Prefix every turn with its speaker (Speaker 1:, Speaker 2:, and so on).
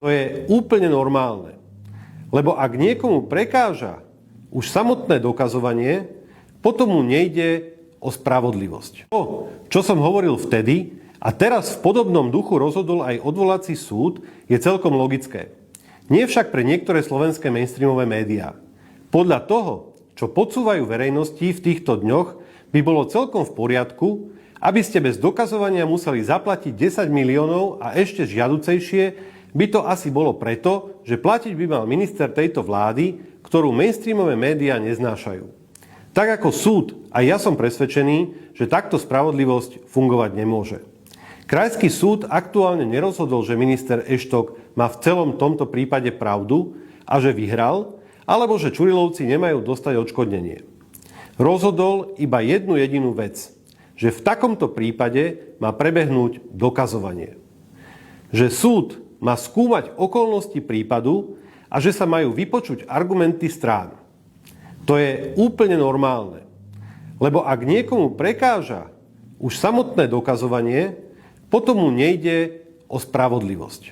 Speaker 1: To je úplne normálne. Lebo ak niekomu prekáža už samotné dokazovanie, potom mu nejde o spravodlivosť. To, čo som hovoril vtedy a teraz v podobnom duchu rozhodol aj odvolací súd, je celkom logické. Nie však pre niektoré slovenské mainstreamové médiá. Podľa toho, čo podsúvajú verejnosti v týchto dňoch, by bolo celkom v poriadku, aby ste bez dokazovania museli zaplatiť 10 miliónov a ešte žiaducejšie by to asi bolo preto, že platiť by mal minister tejto vlády, ktorú mainstreamové médiá neznášajú. Tak ako súd, aj ja som presvedčený, že takto spravodlivosť fungovať nemôže. Krajský súd aktuálne nerozhodol, že minister Eštok má v celom tomto prípade pravdu a že vyhral, alebo že Čurilovci nemajú dostať odškodnenie. Rozhodol iba jednu jedinú vec, že v takomto prípade má prebehnúť dokazovanie. Že súd má skúmať okolnosti prípadu a že sa majú vypočuť argumenty strán. To je úplne normálne. Lebo ak niekomu prekáža už samotné dokazovanie, potom mu nejde o spravodlivosť.